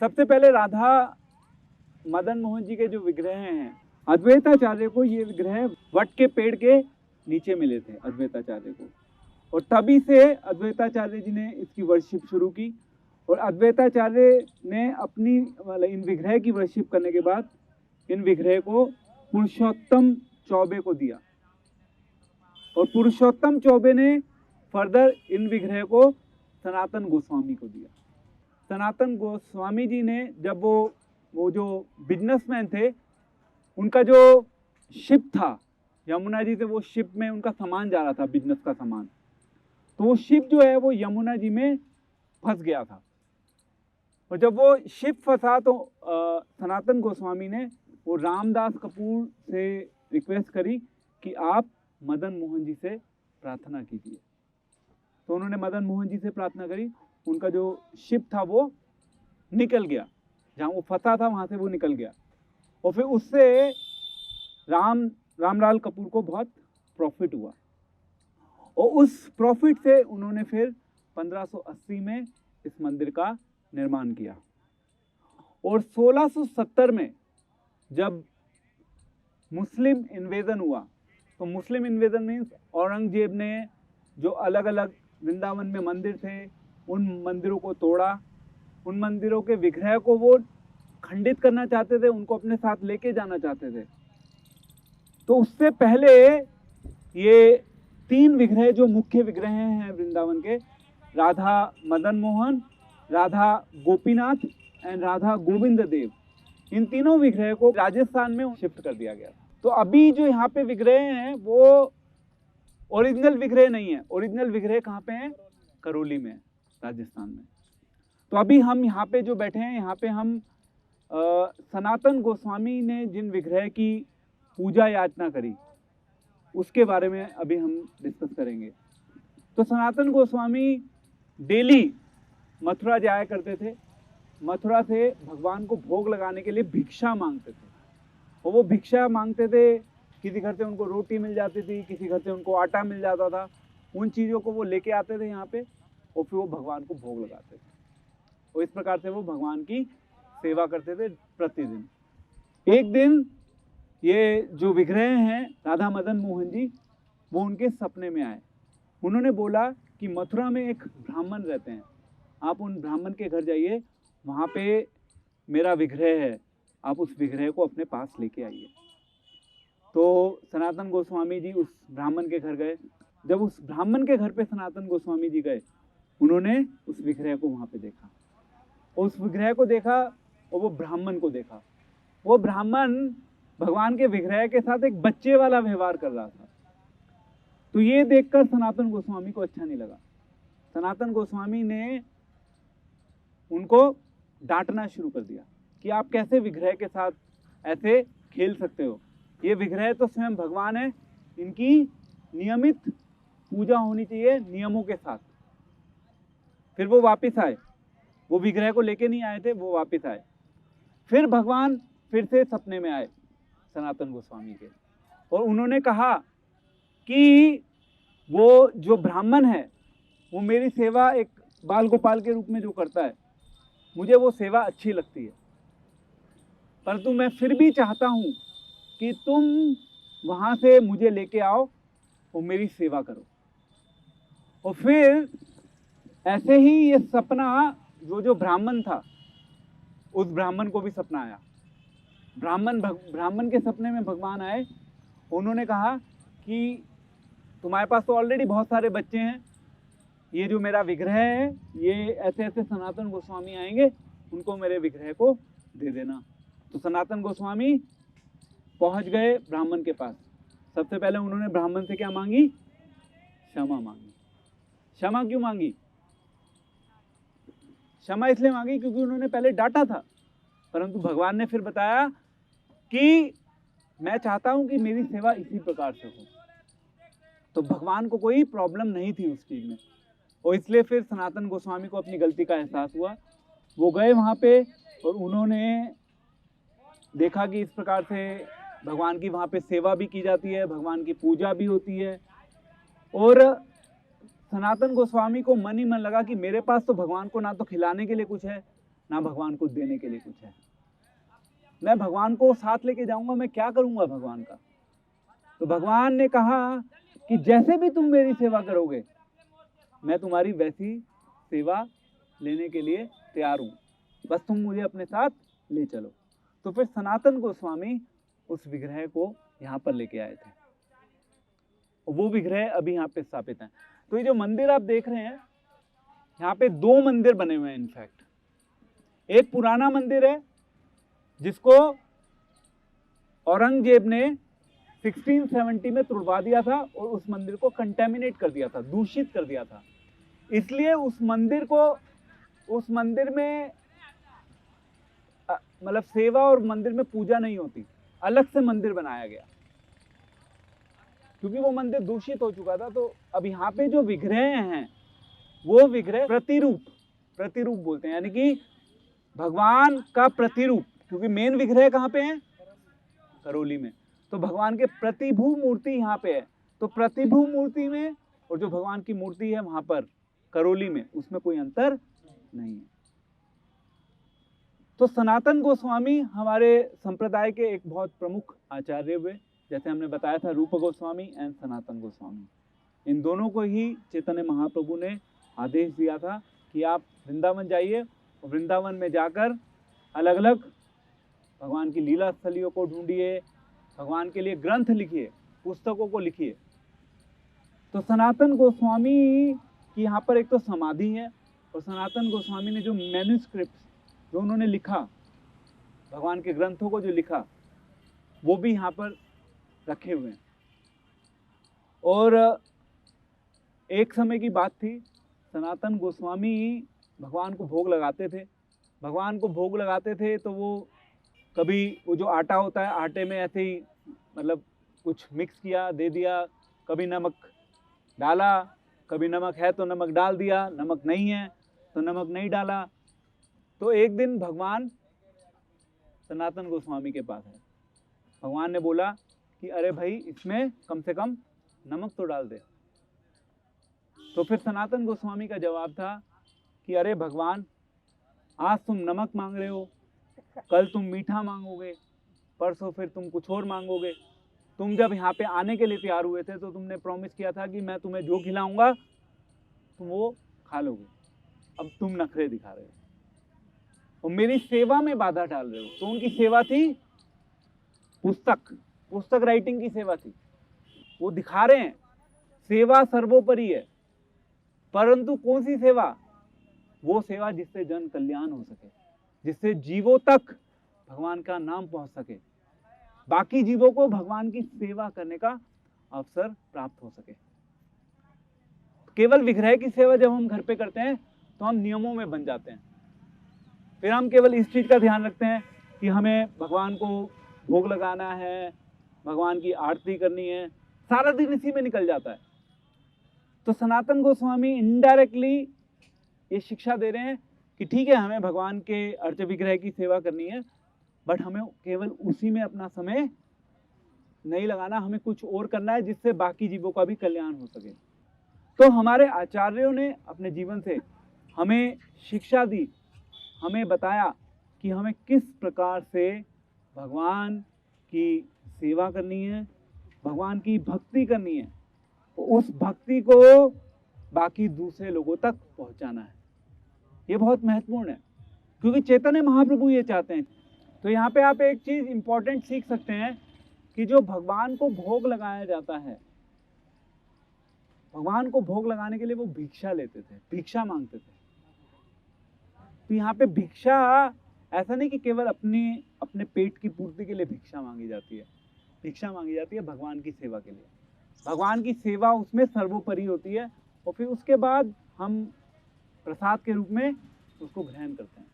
सबसे पहले राधा मदन मोहन जी के जो विग्रह हैं, अद्वैताचार्य को ये विग्रह वट के पेड़ के नीचे मिले थे अद्वैताचार्य को, और तभी से अद्वैताचार्य जी ने इसकी वर्शिप शुरू की। और अद्वैताचार्य ने अपनी इन विग्रह की वर्शिप करने के बाद इन विग्रह को पुरुषोत्तम चौबे को दिया, और पुरुषोत्तम चौबे ने फर्दर इन विग्रह को सनातन गोस्वामी को दिया। सनातन गोस्वामी जी ने जब वो जो बिजनेसमैन थे, उनका जो शिप था यमुना जी से, वो शिप में उनका सामान जा रहा था, बिजनेस का सामान, तो वो शिप जो है वो यमुना जी में फंस गया था। और जब वो शिप फंसा तो सनातन गोस्वामी ने वो रामदास कपूर से रिक्वेस्ट करी कि आप मदन मोहन जी से प्रार्थना कीजिए। तो उन्होंने मदन मोहन जी से प्रार्थना करी, उनका जो शिप था वो निकल गया, जहाँ वो फंसा था वहाँ से वो निकल गया। और फिर उससे रामलाल कपूर को बहुत प्रॉफिट हुआ, और उस प्रॉफिट से उन्होंने फिर 1580 में इस मंदिर का निर्माण किया। और 1670 में जब मुस्लिम इन्वेजन हुआ, तो मुस्लिम इन्वेजन मीन्स औरंगजेब ने जो अलग अलग वृंदावन में मंदिर थे उन मंदिरों को तोड़ा, उन मंदिरों के विग्रह को वो खंडित करना चाहते थे, उनको अपने साथ लेके जाना चाहते थे। तो उससे पहले ये 3 विग्रह जो मुख्य विग्रह हैं वृंदावन के, राधा मदन मोहन, राधा गोपीनाथ एंड राधा गोविंद देव, इन तीनों विग्रह को राजस्थान में शिफ्ट कर दिया गया। तो अभी जो यहाँ पे विग्रह हैं वो ओरिजिनल विग्रह नहीं है। ओरिजिनल विग्रह कहाँ पे हैं? करौली में, राजस्थान में। तो अभी हम यहाँ पे जो बैठे हैं, यहाँ पे हम सनातन गोस्वामी ने जिन विग्रह की पूजा याचना करी उसके बारे में अभी हम डिस्कस करेंगे। तो सनातन गोस्वामी डेली मथुरा जाया करते थे, मथुरा से भगवान को भोग लगाने के लिए भिक्षा मांगते थे। और वो भिक्षा मांगते थे, किसी घर से उनको रोटी मिल जाती थी, किसी घर से उनको आटा मिल जाता था, उन चीज़ों को वो लेके आते थे यहाँ पे, और फिर वो भगवान को भोग लगाते थे। और इस प्रकार से वो भगवान की सेवा करते थे प्रतिदिन। एक दिन ये जो विग्रह हैं राधा मदन मोहन जी, वो उनके सपने में आए। उन्होंने बोला कि मथुरा में एक ब्राह्मण रहते हैं, आप उन ब्राह्मण के घर जाइए, वहाँ पे मेरा विग्रह है, आप उस विग्रह को अपने पास लेके आइए। तो सनातन गोस्वामी जी उस ब्राह्मण के घर गए। जब उस ब्राह्मण के घर पे सनातन गोस्वामी जी गए, उन्होंने उस विग्रह को वहाँ पे देखा, और उस विग्रह को देखा और वो ब्राह्मण को देखा। वो ब्राह्मण भगवान के विग्रह के साथ एक बच्चे वाला व्यवहार कर रहा था। तो ये देखकर सनातन गोस्वामी को अच्छा नहीं लगा। सनातन गोस्वामी ने उनको डांटना शुरू कर दिया कि आप कैसे विग्रह के साथ ऐसे खेल सकते हो, ये विग्रह तो स्वयं भगवान है, इनकी नियमित पूजा होनी चाहिए नियमों के साथ। फिर वो वापस आए, वो विग्रह को लेके नहीं आए थे, वो वापस आए। फिर भगवान फिर से सपने में आए सनातन गोस्वामी के, और उन्होंने कहा कि वो जो ब्राह्मण है वो मेरी सेवा एक बाल गोपाल के रूप में जो करता है, मुझे वो सेवा अच्छी लगती है, परंतु मैं फिर भी चाहता हूँ कि तुम वहाँ से मुझे लेके आओ और मेरी सेवा करो। और फिर ऐसे ही ये सपना जो ब्राह्मण था, उस ब्राह्मण को भी सपना आया। ब्राह्मण के सपने में भगवान आए, उन्होंने कहा कि तुम्हारे पास तो ऑलरेडी बहुत सारे बच्चे हैं, ये जो मेरा विग्रह है, ये ऐसे ऐसे सनातन गोस्वामी आएंगे, उनको मेरे विग्रह को दे देना। तो सनातन गोस्वामी पहुंच गए ब्राह्मण के पास। सबसे पहले उन्होंने ब्राह्मण से क्या मांगी? क्षमा मांगी। क्षमा क्यों मांगी? क्षमा इसलिए मांगी क्योंकि उन्होंने पहले डांटा था, परंतु भगवान ने फिर बताया कि मैं चाहता हूं कि मेरी सेवा इसी प्रकार से हो। तो भगवान को कोई प्रॉब्लम नहीं थी उस चीज में, और इसलिए फिर सनातन गोस्वामी को अपनी गलती का एहसास हुआ। वो गए वहाँ पे और उन्होंने देखा कि इस प्रकार से भगवान की वहाँ पे सेवा भी की जाती है, भगवान की पूजा भी होती है। और सनातन गोस्वामी को मन ही मन लगा कि मेरे पास तो भगवान को ना तो खिलाने के लिए कुछ है, ना भगवान को देने के लिए कुछ है। मैं भगवान को साथ लेके जाऊंगा, मैं क्या करूंगा भगवान का? तो भगवान ने कहा कि जैसे भी तुम मेरी सेवा करोगे, मैं तुम्हारी वैसी सेवा लेने के लिए तैयार हूं, बस तुम मुझे अपने साथ ले चलो। तो फिर सनातन गोस्वामी उस विग्रह को यहाँ पर लेके आए थे, वो विग्रह अभी यहाँ पे स्थापित है। तो ये जो मंदिर आप देख रहे हैं, यहाँ पे 2 मंदिर बने हुए हैं। इनफैक्ट एक पुराना मंदिर है जिसको औरंगजेब ने 1670 में तुड़वा दिया था और उस मंदिर को कंटेमिनेट कर दिया था, दूषित कर दिया था। इसलिए उस मंदिर में मतलब सेवा और मंदिर में पूजा नहीं होती, अलग से मंदिर बनाया गया क्योंकि वो मंदिर दूषित हो चुका था। तो अब यहाँ पे जो विग्रह हैं वो विग्रह प्रतिरूप बोलते हैं, यानी कि भगवान का प्रतिरूप, क्योंकि मेन विग्रह कहाँ पे है? करौली में। तो भगवान के प्रतिभू मूर्ति यहाँ पे है। तो प्रतिभू मूर्ति में और जो भगवान की मूर्ति है वहां पर करौली में, उसमें कोई अंतर नहीं है। तो सनातन गोस्वामी हमारे संप्रदाय के एक बहुत प्रमुख आचार्य हुए, जैसे हमने बताया था, रूप गोस्वामी एंड सनातन गोस्वामी। इन दोनों को ही चैतन्य महाप्रभु ने आदेश दिया था कि आप वृंदावन जाइए और वृंदावन में जाकर अलग अलग भगवान की लीला स्थलियों को ढूंढिए, भगवान के लिए ग्रंथ लिखिए, पुस्तकों को लिखिए। तो सनातन गोस्वामी की यहाँ पर एक तो समाधि है, और सनातन गोस्वामी ने जो मैन्युस्क्रिप्ट जो उन्होंने लिखा, भगवान के ग्रंथों को जो लिखा, वो भी यहाँ पर रखे हुए हैं। और एक समय की बात थी, सनातन गोस्वामी भगवान को भोग लगाते थे। भगवान को भोग लगाते थे तो वो कभी वो जो आटा होता है, आटे में ऐसे ही मतलब कुछ मिक्स किया, दे दिया, कभी नमक डाला, कभी नमक है तो नमक डाल दिया, नमक नहीं है तो नमक नहीं डाला। तो एक दिन भगवान सनातन गोस्वामी के पास है, भगवान ने बोला कि अरे भाई, इसमें कम से कम नमक तो डाल दे। तो फिर सनातन गोस्वामी का जवाब था कि अरे भगवान, आज तुम नमक मांग रहे हो, कल तुम मीठा मांगोगे, परसों फिर तुम कुछ और मांगोगे। तुम जब यहाँ पे आने के लिए तैयार हुए थे तो तुमने प्रॉमिस किया था कि मैं तुम्हें जो खिलाऊंगा तुम वो खा लोगे। अब तुम नखरे दिखा रहे हो और मेरी सेवा में बाधा डाल रहे हो। तो उनकी सेवा थी पुस्तक राइटिंग की सेवा थी। वो दिखा रहे हैं सेवा सर्वोपरि है, परंतु कौन सी सेवा? वो सेवा जिससे जन कल्याण हो सके, जिससे जीवों तक भगवान का नाम पहुंच सके, बाकी जीवों को भगवान की सेवा करने का अवसर प्राप्त हो सके। केवल विग्रह की सेवा जब हम घर पे करते हैं तो हम नियमों में बन जाते हैं। फिर हम केवल इस चीज का ध्यान रखते हैं कि हमें भगवान को भोग लगाना है, भगवान की आरती करनी है, सारा दिन इसी में निकल जाता है। तो सनातन गोस्वामी इनडायरेक्टली ये शिक्षा दे रहे हैं कि ठीक है, हमें भगवान के अर्च विग्रह की सेवा करनी है, बट हमें केवल उसी में अपना समय नहीं लगाना, हमें कुछ और करना है जिससे बाकी जीवों का भी कल्याण हो सके। तो हमारे आचार्यों ने अपने जीवन से हमें शिक्षा दी, हमें बताया कि हमें किस प्रकार से भगवान की सेवा करनी है, भगवान की भक्ति करनी है, उस भक्ति को बाकी दूसरे लोगों तक पहुंचाना है। ये बहुत महत्वपूर्ण है क्योंकि चैतन्य महाप्रभु ये चाहते हैं। तो यहाँ पे आप एक चीज इंपॉर्टेंट सीख सकते हैं कि जो भगवान को भोग लगाया जाता है, भगवान को भोग लगाने के लिए वो भिक्षा लेते थे, भिक्षा मांगते थे। तो यहाँ पे भिक्षा ऐसा नहीं कि केवल अपने पेट की पूर्ति के लिए भिक्षा मांगी जाती है। भिक्षा मांगी जाती है भगवान की सेवा के लिए। भगवान की सेवा उसमें सर्वोपरि होती है और फिर उसके बाद हम प्रसाद के रूप में उसको ग्रहण करते हैं।